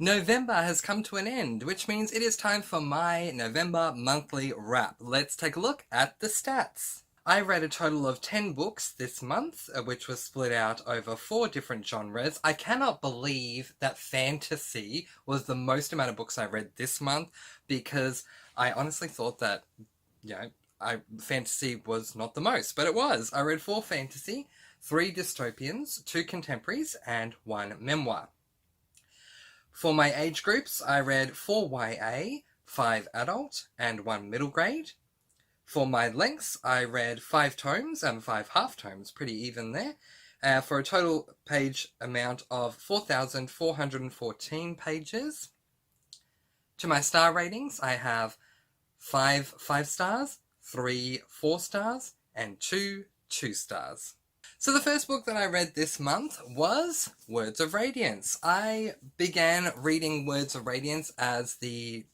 November has come to an end, which means it is time for my November monthly wrap. Let's take a look at the stats. I read a total of 10 books this month, which was split out over 4 different genres. I cannot believe that fantasy was the most amount of books I read this month, because I honestly thought that, fantasy was not the most, but it was. I read 4 fantasy, 3 dystopians, 2 contemporaries, and 1 memoir. For my age groups, I read 4 YA, 5 adult, and 1 middle grade. For my lengths, I read 5 tomes and 5 half tomes, pretty even there, for a total page amount of 4,414 pages. To my star ratings, I have 5 5-stars, 3 4-stars, and 2 2-stars. So the first book that I read this month was Words of Radiance. I began reading Words of Radiance as the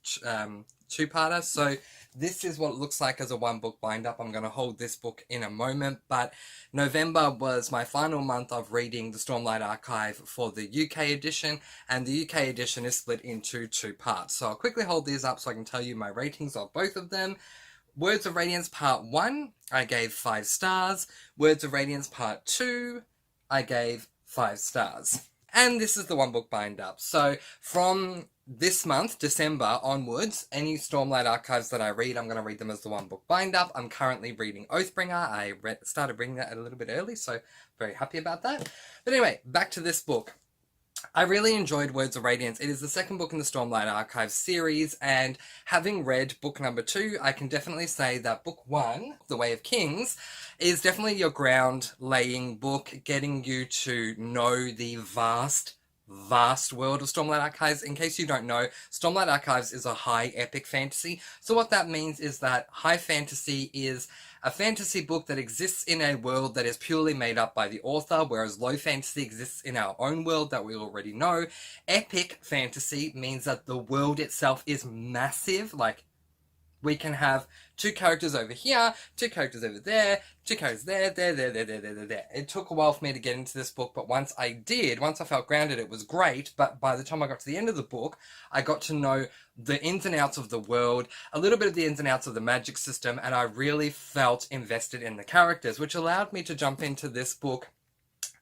two-parter, so this is what it looks like as a one-book bind-up. I'm going to hold this book in a moment, but November was my final month of reading the Stormlight Archive for the UK edition, and the UK edition is split into 2 parts. So I'll quickly hold these up so I can tell you my ratings of both of them. Words of Radiance Part 1, I gave 5 stars. Words of Radiance Part 2, I gave 5 stars. And this is the one book bind up. So from this month, December onwards, any Stormlight Archives that I read, I'm going to read them as the one book bind up. I'm currently reading Oathbringer. I started reading that a little bit early, so very happy about that. But anyway, back to this book. I really enjoyed Words of Radiance. It is the second book in the Stormlight Archives series, and having read book number 2, I can definitely say that book 1, The Way of Kings, is definitely your ground-laying book, getting you to know the vast world of Stormlight Archives. In case you don't know, Stormlight Archives is a high epic fantasy. So what that means is that high fantasy is a fantasy book that exists in a world that is purely made up by the author, whereas low fantasy exists in our own world that we already know. Epic fantasy means that the world itself is massive, like we can have 2 characters over here, 2 characters over there, 2 characters there. It took a while for me to get into this book, but once I felt grounded, it was great. But by the time I got to the end of the book, I got to know the ins and outs of the world, a little bit of the ins and outs of the magic system, and I really felt invested in the characters, which allowed me to jump into this book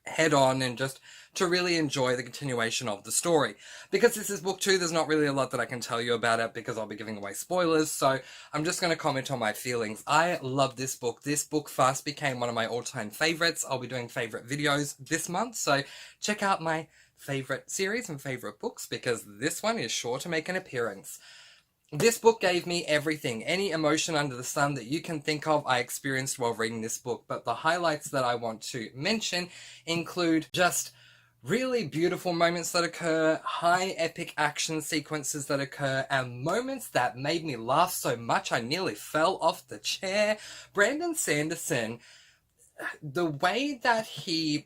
head on and just to really enjoy the continuation of the story. Because this is book 2, there's not really a lot that I can tell you about it because I'll be giving away spoilers, so I'm just going to comment on my feelings. I love this book. This book fast became one of my all-time favorites. I'll be doing favorite videos this month, so check out my favorite series and favorite books because this one is sure to make an appearance. This book gave me everything. Any emotion under the sun that you can think of, I experienced while reading this book. But the highlights that I want to mention include just really beautiful moments that occur, high epic action sequences that occur, and moments that made me laugh so much I nearly fell off the chair. Brandon Sanderson, the way that he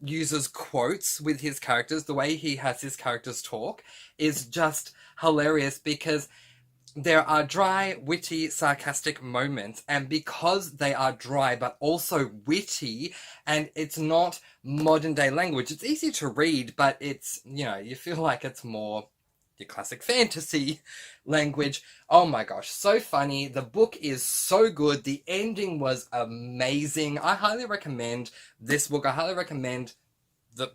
uses quotes with his characters, the way he has his characters talk, is just hilarious because there are dry, witty, sarcastic moments, and because they are dry but also witty, and it's not modern day language, it's easy to read, but it's, you feel like it's more your classic fantasy language. Oh my gosh, so funny. The book is so good. The ending was amazing. I highly recommend this book. I highly recommend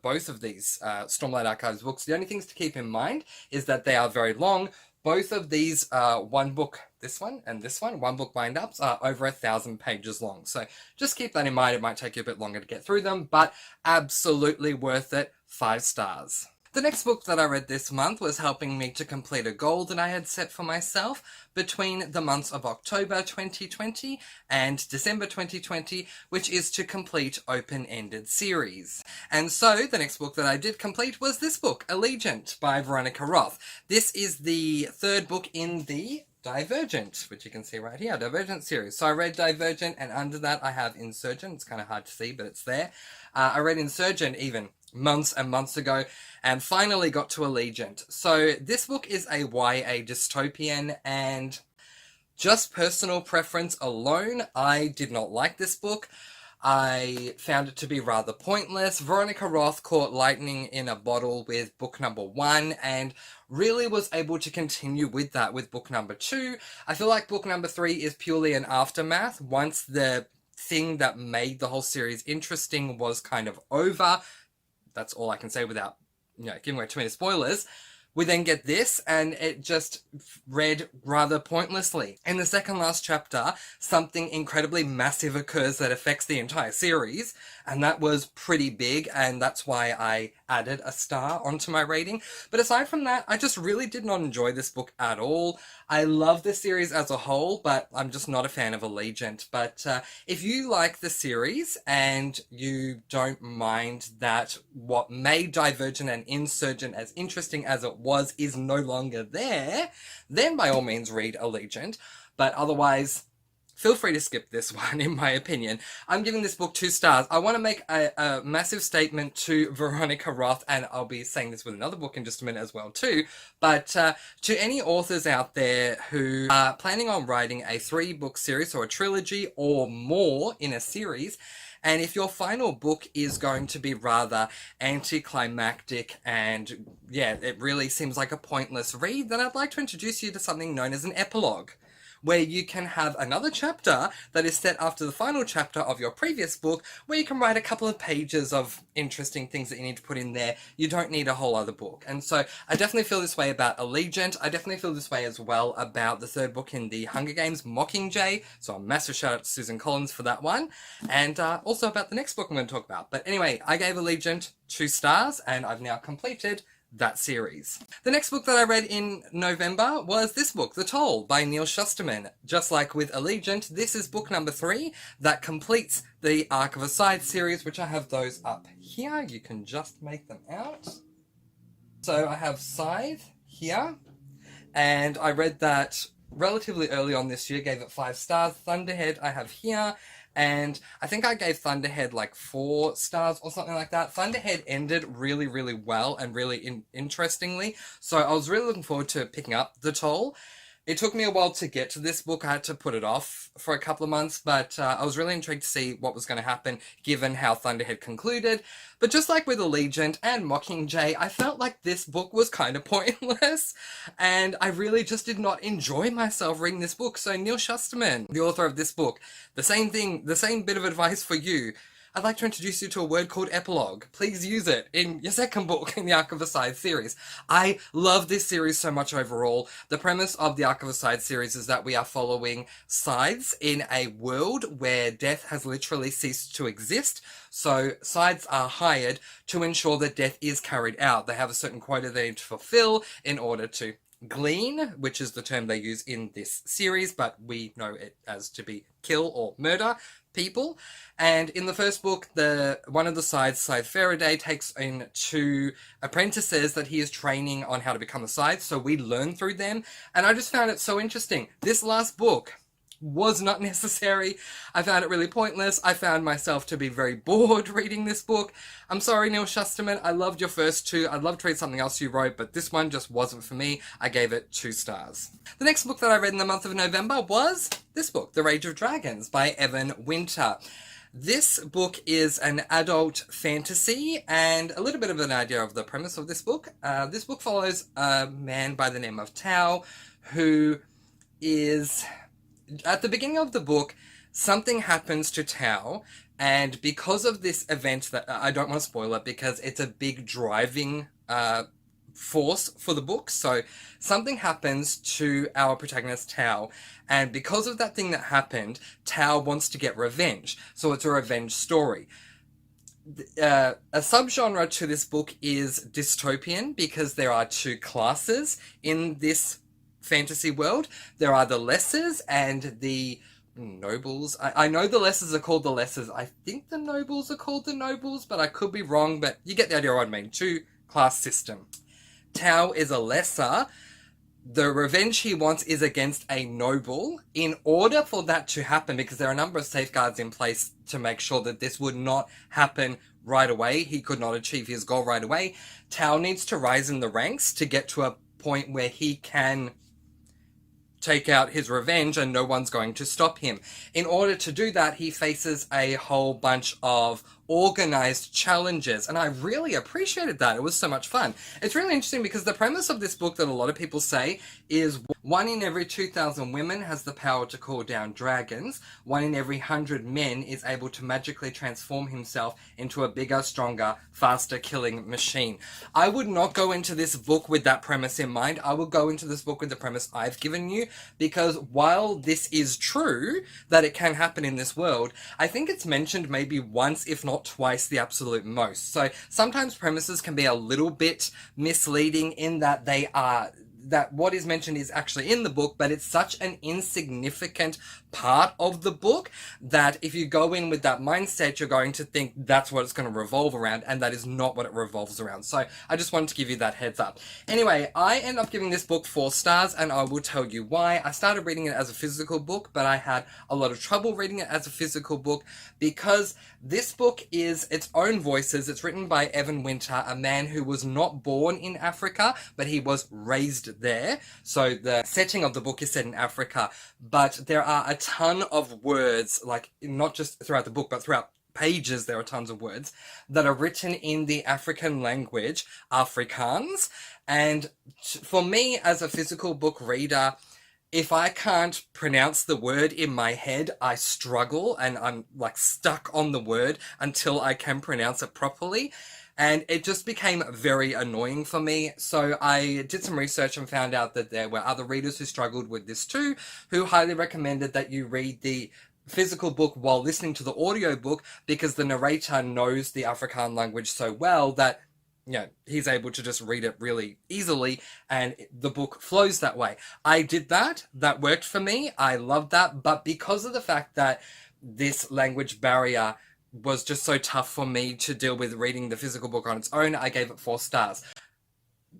both of these Stormlight Archives books. The only things to keep in mind is that they are very long. Both of these one book, this one and this one, one book bind-ups are over 1,000 pages long. So just keep that in mind. It might take you a bit longer to get through them, but absolutely worth it. 5 stars. The next book that I read this month was helping me to complete a goal that I had set for myself between the months of October 2020 and December 2020, which is to complete open-ended series. And so the next book that I did complete was this book, Allegiant by Veronica Roth. This is the 3rd book in the Divergent, which you can see right here, Divergent series. So I read Divergent, and under that I have Insurgent. It's kind of hard to see, but it's there. I read Insurgent even months and months ago, and finally got to Allegiant. So this book is a YA dystopian, and just personal preference alone, I did not like this book. I found it to be rather pointless. Veronica Roth caught lightning in a bottle with book number 1 and really was able to continue with that with book number 2. I feel like book number 3 is purely an aftermath. Once the thing that made the whole series interesting was kind of over, that's all I can say without, giving away too many spoilers. We then get this, and it just read rather pointlessly. In the second last chapter, something incredibly massive occurs that affects the entire series, and that was pretty big, and that's why I added a star onto my rating. But aside from that, I just really did not enjoy this book at all. I love the series as a whole, but I'm just not a fan of Allegiant. But if you like the series and you don't mind that what made Divergent and Insurgent as interesting as it was is no longer there, then by all means read Allegiant. But otherwise, feel free to skip this one, in my opinion. I'm giving this book 2 stars. I want to make a massive statement to Veronica Roth, and I'll be saying this with another book in just a minute as well too, but to any authors out there who are planning on writing a 3-book series or a trilogy or more in a series, and if your final book is going to be rather anticlimactic and, it really seems like a pointless read, then I'd like to introduce you to something known as an epilogue, where you can have another chapter that is set after the final chapter of your previous book, where you can write a couple of pages of interesting things that you need to put in there. You don't need a whole other book. And so I definitely feel this way about Allegiant. I definitely feel this way as well about the 3rd book in the Hunger Games, Mockingjay. So a massive shout out to Susan Collins for that one. And also about the next book I'm going to talk about. But anyway, I gave Allegiant 2 stars, and I've now completed that series. The next book that I read in November was this book, The Toll by Neil Shusterman. Just like with Allegiant, this is book number 3 that completes the Arc of a Side series, which I have those up here. You can just make them out. So I have Scythe here, and I read that relatively early on this year, gave it 5 stars. Thunderhead I have here, and I think I gave Thunderhead like 4 stars or something like that. Thunderhead ended really, really well and really interestingly, so I was really looking forward to picking up The Toll. It took me a while to get to this book. I had to put it off for a couple of months, but I was really intrigued to see what was going to happen given how Thunderhead concluded. But just like with Allegiant and Mockingjay, I felt like this book was kind of pointless, and I really just did not enjoy myself reading this book. So Neil Shusterman, the author of this book, the same bit of advice for you. I'd like to introduce you to a word called epilogue. Please use it in your second book in the Arc of a Side series. I love this series so much overall. The premise of the Arc of a Side series is that we are following Scythes in a world where death has literally ceased to exist. So Scythes are hired to ensure that death is carried out. They have a certain quota they need to fulfill in order to glean, which is the term they use in this series, but we know it as to be kill or murder people. And in the first book, one of the Scythes, Scythe Faraday, takes in 2 apprentices that he is training on how to become a Scythe, so we learn through them, and I just found it so interesting. This last book was not necessary. I found it really pointless. I found myself to be very bored reading this book. I'm sorry, Neil Shusterman. I loved your first 2. I'd love to read something else you wrote, but this one just wasn't for me. I gave it 2 stars. The next book that I read in the month of November was this book, The Rage of Dragons by Evan Winter. This book is an adult fantasy, and a little bit of an idea of the premise of this book. This book follows a man by the name of Tao, who is... At the beginning of the book, something happens to Tao, and because of this event that I don't want to spoil it because it's a big driving force for the book. So something happens to our protagonist Tao, and because of that thing that happened, Tao wants to get revenge. So it's a revenge story. A subgenre to this book is dystopian because there are 2 classes in this fantasy world. There are the lessers and the nobles. I know the lessers are called the lessers. I think the nobles are called the nobles, but I could be wrong, but you get the idea what I mean. 2 class system. Tao is a lesser. The revenge he wants is against a noble. In order for that to happen, because there are a number of safeguards in place to make sure that this would not happen right away, he could not achieve his goal right away, Tao needs to rise in the ranks to get to a point where he can take out his revenge and no one's going to stop him. In order to do that, he faces a whole bunch of organized challenges, and I really appreciated that. It was so much fun. It's really interesting because the premise of this book that a lot of people say is 1 in every 2,000 women has the power to call down dragons. 1 in every 100 men is able to magically transform himself into a bigger, stronger, faster killing machine. I would not go into this book with that premise in mind. I would go into this book with the premise I've given you, because while this is true that it can happen in this world, I think it's mentioned maybe once, if not twice, the absolute most. So sometimes premises can be a little bit misleading in that that what is mentioned is actually in the book, but it's such an insignificant part of the book that if you go in with that mindset, you're going to think that's what it's going to revolve around, and that is not what it revolves around. So I just wanted to give you that heads up. Anyway, I end up giving this book 4 stars, and I will tell you why. I started reading it as a physical book, but I had a lot of trouble reading it as a physical book because this book is its own voices. It's written by Evan Winter, a man who was not born in Africa, but he was raised there. So the setting of the book is set in Africa, but there are a ton of words, like not just throughout the book, but throughout pages there are tons of words that are written in the African language, Afrikaans. And for me as a physical book reader, if I can't pronounce the word in my head, I struggle and I'm like stuck on the word until I can pronounce it properly. And it just became very annoying for me. So I did some research and found out that there were other readers who struggled with this too, who highly recommended that you read the physical book while listening to the audiobook, because the narrator knows the Afrikaans language so well that, you know, he's able to just read it really easily and the book flows that way. I did that. That worked for me. I loved that. But because of the fact that this language barrier was just so tough for me to deal with reading the physical book on its own, I gave it 4 stars.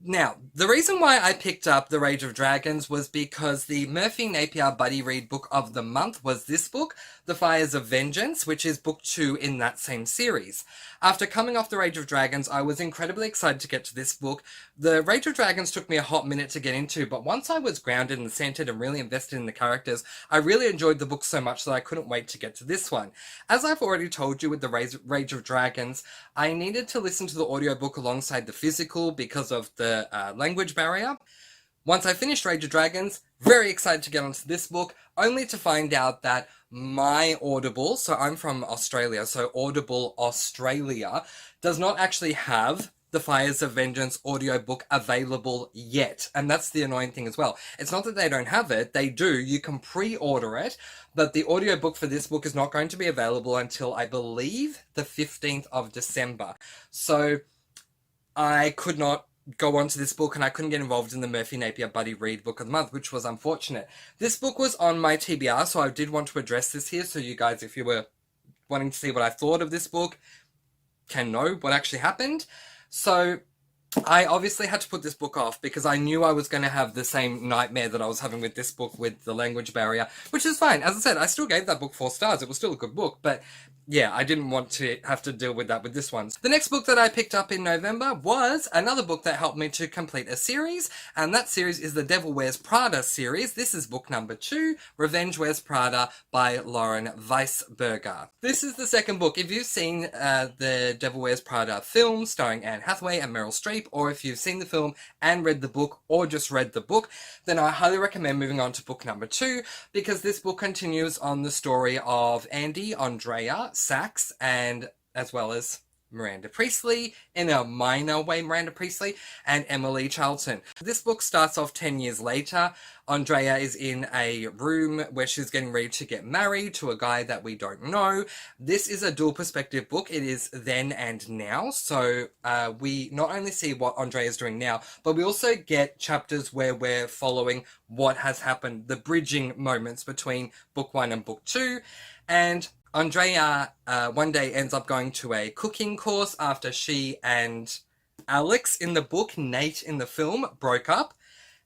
Now, the reason why I picked up The Rage of Dragons was because the Murphy Napier Buddy Read Book of the Month was this book, The Fires of Vengeance, which is book 2 in that same series. After coming off The Rage of Dragons, I was incredibly excited to get to this book. The Rage of Dragons took me a hot minute to get into, but once I was grounded and centered and really invested in the characters, I really enjoyed the book so much that I couldn't wait to get to this one. As I've already told you with The Rage of Dragons, I needed to listen to the audiobook alongside the physical because of the language barrier. Once I finished Rage of Dragons, very excited to get onto this book, only to find out that my Audible, so I'm from Australia, so Audible Australia, does not actually have the Fires of Vengeance audiobook available yet. And that's the annoying thing as well. It's not that they don't have it, they do. You can pre-order it, but the audiobook for this book is not going to be available until, I believe, the 15th of December. So I could not go on to this book, and I couldn't get involved in the Murphy Napier Buddy Read Book of the Month, which was unfortunate. This book was on my TBR, so I did want to address this here, so you guys, if you were wanting to see what I thought of this book, can know what actually happened. So I obviously had to put this book off because I knew I was going to have the same nightmare that I was having with this book with the language barrier, which is fine. As I said, I still gave that book 4 stars. It was still a good book, but yeah, I didn't want to have to deal with that with this one. The next book that I picked up in November was another book that helped me to complete a series, and that series is the Devil Wears Prada series. This is book number 2, Revenge Wears Prada by Lauren Weisberger. This is the second book. If you've seen the Devil Wears Prada film starring Anne Hathaway and Meryl Streep, or if you've seen the film and read the book, or just read the book, then I highly recommend moving on to book number 2, because this book continues on the story of Andy, Andrea, Sachs, and as well as Miranda Priestley, in a minor way Miranda Priestley, and Emily Charlton. This book starts off 10 years later. Andrea is in a room where she's getting ready to get married to a guy that we don't know. This is a dual perspective book. It is then and now. So we not only see what Andrea is doing now, but we also get chapters where we're following what has happened, the bridging moments between book 1 and book 2. And Andrea one day ends up going to a cooking course after she and Alex in the book, Nate in the film, broke up.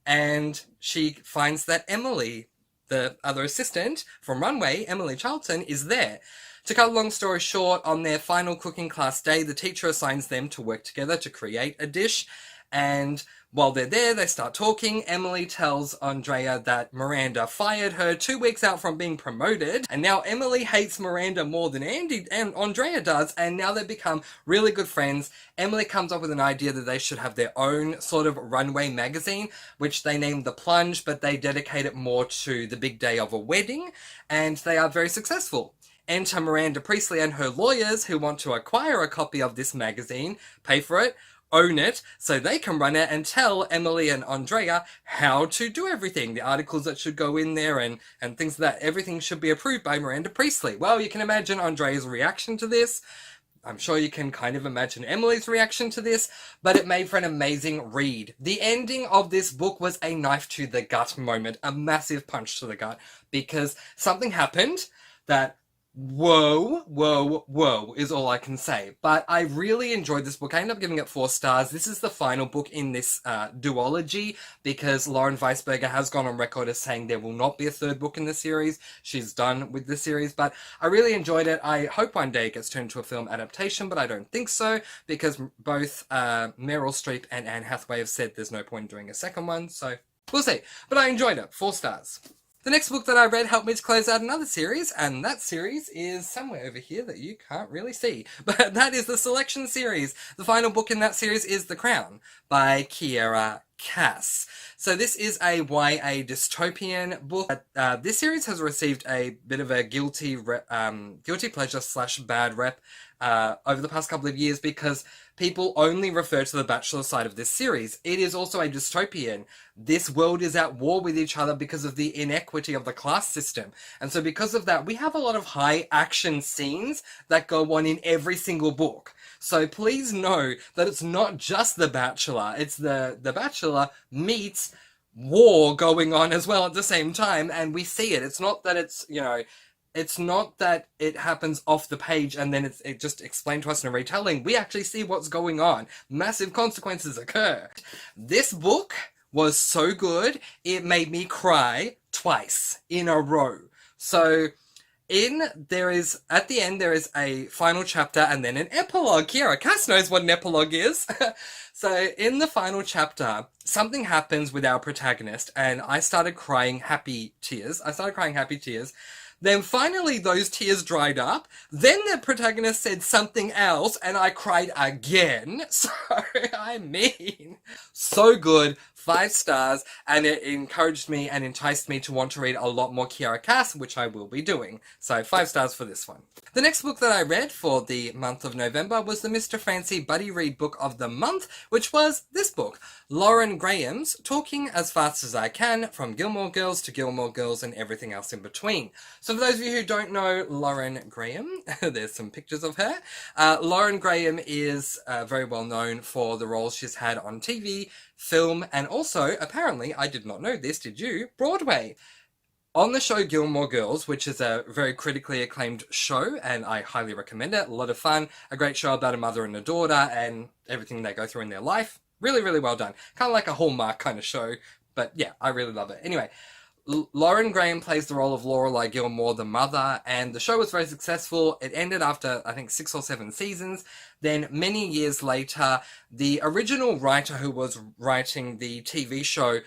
And she finds that Emily, the other assistant from Runway, Emily Charlton, is there. To cut a long story short, on their final cooking class day, the teacher assigns them to work together to create a dish. And While they're there, they start talking. Emily tells Andrea that Miranda fired her 2 weeks out from being promoted, and now Emily hates Miranda more than Andy and Andrea does, and now they become really good friends. Emily comes up with an idea that they should have their own sort of runway magazine, which they name The Plunge, but they dedicate it more to the big day of a wedding, and they are very successful. Enter Miranda Priestley and her lawyers, who want to acquire a copy of this magazine, pay for it, own it, so they can run it and tell Emily and Andrea how to do everything. The articles that should go in there and things like that. Everything should be approved by Miranda Priestley. Well, you can imagine Andrea's reaction to this. I'm sure you can kind of imagine Emily's reaction to this, but it made for an amazing read. The ending of this book was a knife to the gut moment, a massive punch to the gut, because something happened that whoa is all I can say. But I really enjoyed this book. I ended up giving it 4 stars. This is the final book in this duology, because Lauren Weisberger has gone on record as saying there will not be a 3rd book in the series. She's done with the series, but I really enjoyed it. I hope one day it gets turned into a film adaptation, but I don't think so, because both Meryl Streep and Anne Hathaway have said there's no point in doing a second one, so we'll see. But I enjoyed it. 4 stars. The next book that I read helped me to close out another series, and that series is somewhere over here that you can't really see. But that is the Selection series. The final book in that series is The Crown by Kiera Cass. So this is a YA dystopian book. This series has received a bit of a guilty pleasure / bad rep over the past couple of years, because people only refer to the Bachelor side of this series. It is also a dystopian. This world is at war with each other because of the inequity of the class system. And so because of that, we have a lot of high action scenes that go on in every single book. So please know that it's not just The Bachelor. It's the Bachelor meets war going on as well at the same time. And we see it. It's not that it's, it's not that it happens off the page and then it just explained to us in a retelling. We actually see what's going on. Massive consequences occur. This book was so good, it made me cry twice in a row. So at the end, there is a final chapter and then an epilogue. Kiera Cass knows what an epilogue is. So in the final chapter, something happens with our protagonist, and I started crying happy tears. Then finally those tears dried up. Then the protagonist said something else and I cried again. So, so good. 5 stars, and it encouraged me and enticed me to want to read a lot more Kiera Cass, which I will be doing. So 5 stars for this one. The next book that I read for the month of November was the Mr. Francy Buddy Read Book of the Month, which was this book, Lauren Graham's Talking as Fast as I Can, From Gilmore Girls to Gilmore Girls and Everything Else in Between. So for those of you who don't know Lauren Graham, there's some pictures of her. Lauren Graham is very well known for the roles she's had on TV, film, and also, apparently, I did not know this, did you? Broadway. On the show Gilmore Girls, which is a very critically acclaimed show, and I highly recommend it. A lot of fun. A great show about a mother and a daughter and everything they go through in their life. Really, really well done. Kind of like a Hallmark kind of show, but yeah, I really love it. Anyway, Lauren Graham plays the role of Lorelai Gilmore, the mother, and the show was very successful. It ended after, I think, 6 or 7 seasons. Then, many years later, the original writer who was writing the TV show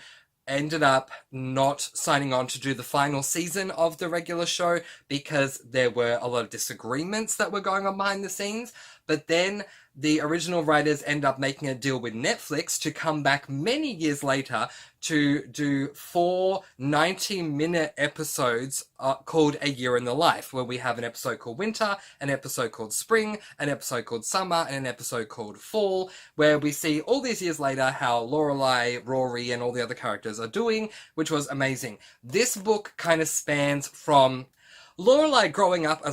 ended up not signing on to do the final season of the regular show because there were a lot of disagreements that were going on behind the scenes. But then the original writers end up making a deal with Netflix to come back many years later to do 4 90-minute episodes called A Year in the Life, where we have an episode called Winter, an episode called Spring, an episode called Summer, and an episode called Fall, where we see all these years later how Lorelai, Rory, and all the other characters are doing, which was amazing. This book kind of spans from Lauren growing up, I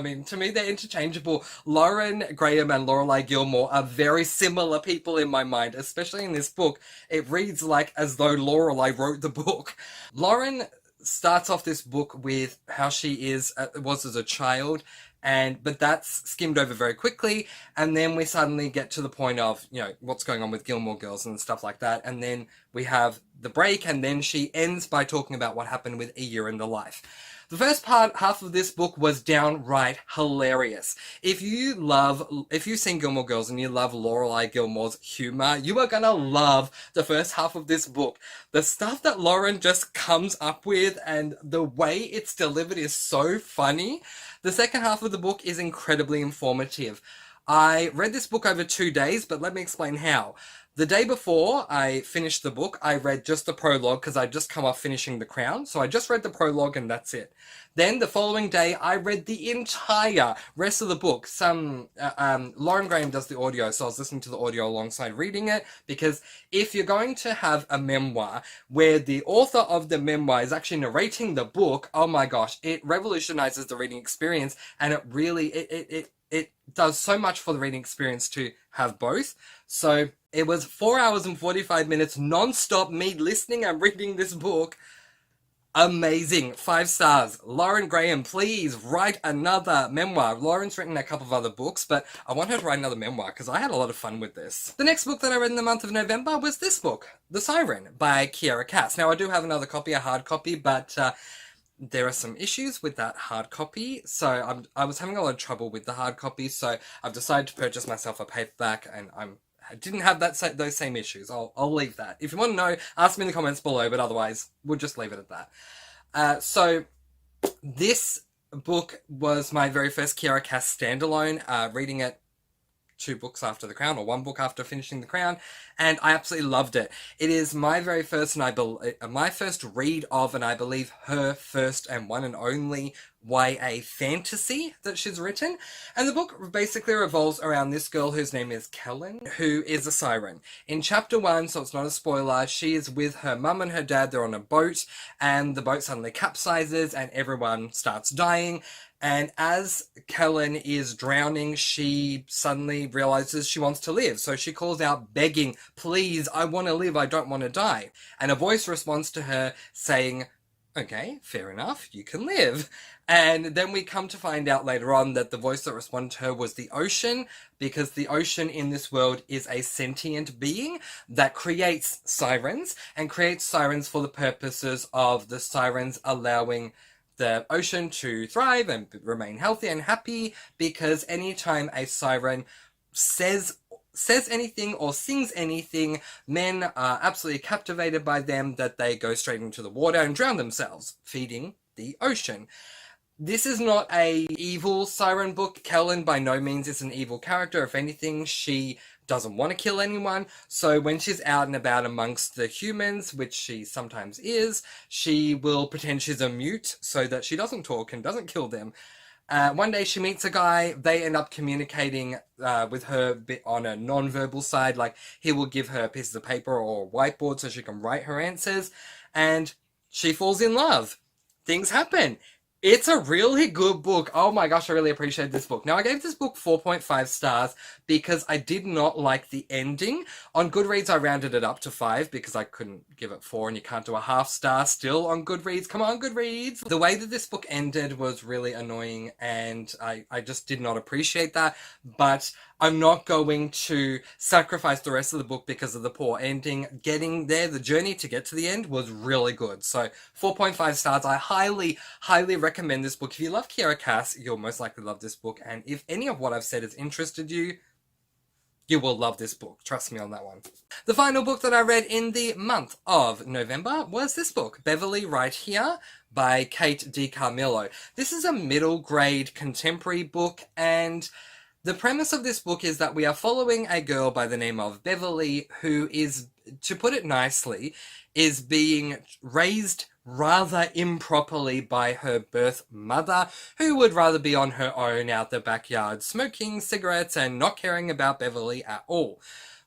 mean, to me, they're interchangeable. Lauren Graham and Lorelai Gilmore are very similar people in my mind, especially in this book. It reads like as though Lorelai wrote the book. Lauren starts off this book with how she was as a child, but that's skimmed over very quickly, and then we suddenly get to the point of, what's going on with Gilmore Girls and stuff like that, and then we have the break, and then she ends by talking about what happened with A Year in the Life. The first half of this book was downright hilarious. If you've seen Gilmore Girls and you love Lorelai Gilmore's humor, you are gonna love the first half of this book. The stuff that Lauren just comes up with and the way it's delivered is so funny. The second half of the book is incredibly informative. I read this book over 2 days, but let me explain how. The day before I finished the book, I read just the prologue because I'd just come off finishing The Crown. So I just read the prologue and that's it. Then the following day, I read the entire rest of the book. Lauren Graham does the audio, so I was listening to the audio alongside reading it, because if you're going to have a memoir where the author of the memoir is actually narrating the book, oh my gosh, it revolutionizes the reading experience, and it really, it does so much for the reading experience to have both. So it was 4 hours and 45 minutes non-stop me listening and reading this book. Amazing. 5 stars. Lauren Graham, please write another memoir. Lauren's written a couple of other books, but I want her to write another memoir because I had a lot of fun with this. The next book that I read in the month of November was this book, The Siren by Kiera Cass. Now, I do have another copy, a hard copy, but there are some issues with that hard copy, so I was having a lot of trouble with the hard copy, so I've decided to purchase myself a paperback, and I didn't have those same issues. I'll leave that. If you want to know, ask me in the comments below, but otherwise, we'll just leave it at that. So, this book was my very first Kiera Cass standalone, reading it 2 books after The Crown, or 1 book after finishing The Crown, and I absolutely loved it. It is my very first, my first read of, and I believe her first and one and only YA fantasy that she's written. And the book basically revolves around this girl whose name is Kellen, who is a siren. In chapter 1, so it's not a spoiler, she is with her mum and her dad. They're on a boat, and the boat suddenly capsizes, and everyone starts dying. And as Kellen is drowning, she suddenly realizes she wants to live. So she calls out begging, please, I want to live, I don't want to die. And a voice responds to her saying, okay, fair enough, you can live. And then we come to find out later on that the voice that responded to her was the ocean, because the ocean in this world is a sentient being that creates sirens, and creates sirens for the purposes of the sirens allowing the ocean to thrive and remain healthy and happy, because anytime a siren says anything or sings anything, men are absolutely captivated by them, that they go straight into the water and drown themselves, feeding the ocean. This is not a evil siren book. Kellen by no means is an evil character. If anything, she doesn't want to kill anyone. So when she's out and about amongst the humans, which she sometimes is, she will pretend she's a mute so that she doesn't talk and doesn't kill them. One day she meets a guy. They end up communicating with her bit on a non-verbal side. Like, he will give her pieces of paper or a whiteboard so she can write her answers. And she falls in love. Things happen. It's a really good book. Oh my gosh, I really appreciate this book. Now, I gave this book 4.5 stars because I did not like the ending. On Goodreads, I rounded it up to 5 because I couldn't give it 4, and you can't do a half star still on Goodreads. Come on, Goodreads! The way that this book ended was really annoying, and I just did not appreciate that, but I'm not going to sacrifice the rest of the book because of the poor ending. Getting there, the journey to get to the end, was really good. So 4.5 stars. I highly, highly recommend this book. If you love Kiera Cass, you'll most likely love this book. And if any of what I've said has interested you, you will love this book. Trust me on that one. The final book that I read in the month of November was this book, Beverly Right Here by Kate DiCarmillo. This is a middle grade contemporary book, and the premise of this book is that we are following a girl by the name of Beverly who is, to put it nicely, is being raised rather improperly by her birth mother, who would rather be on her own out the backyard smoking cigarettes and not caring about Beverly at all.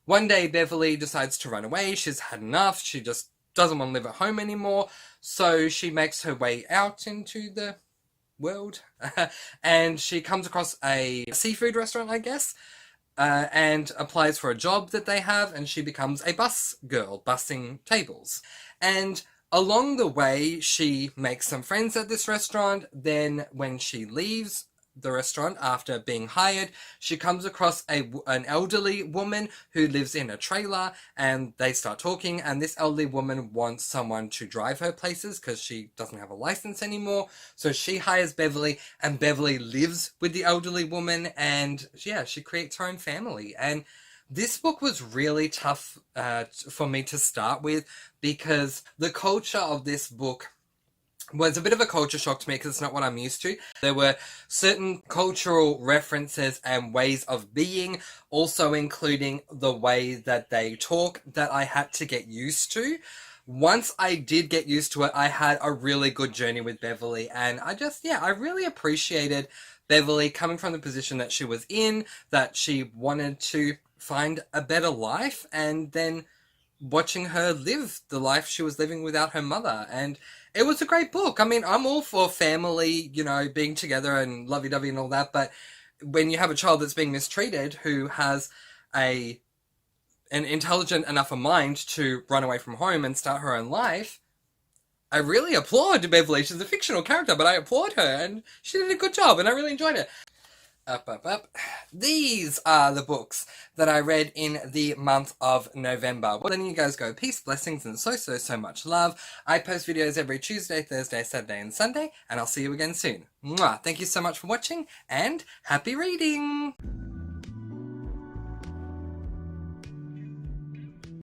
One day Beverly decides to run away. She's had enough. She just doesn't want to live at home anymore. So she makes her way out into the world, and she comes across a seafood restaurant, I guess, and applies for a job that they have, and she becomes a bus girl, bussing tables. And along the way, she makes some friends at this restaurant. Then when she leaves the restaurant after being hired. She comes across an elderly woman who lives in a trailer, and they start talking, and this elderly woman wants someone to drive her places because she doesn't have a license anymore. So she hires Beverly, and Beverly lives with the elderly woman, and yeah, she creates her own family. And this book was really tough for me to start with because the culture of this book was a bit of a culture shock to me because it's not what I'm used to. There were certain cultural references and ways of being, also including the way that they talk, that I had to get used to. Once I did get used to it, I had a really good journey with Beverly, and I really appreciated Beverly coming from the position that she was in, that she wanted to find a better life, and then watching her live the life she was living without her mother. And it was a great book. I mean, I'm all for family, being together and lovey-dovey and all that, but when you have a child that's being mistreated who has an intelligent enough a mind to run away from home and start her own life, I really applaud Beverly. She's a fictional character, but I applaud her, and she did a good job, and I really enjoyed it. Up. These are the books that I read in the month of November. Well, then you guys go. Peace, blessings, and so much love. I post videos every Tuesday, Thursday, Saturday, and Sunday, and I'll see you again soon. Mwah! Thank you so much for watching, and happy reading!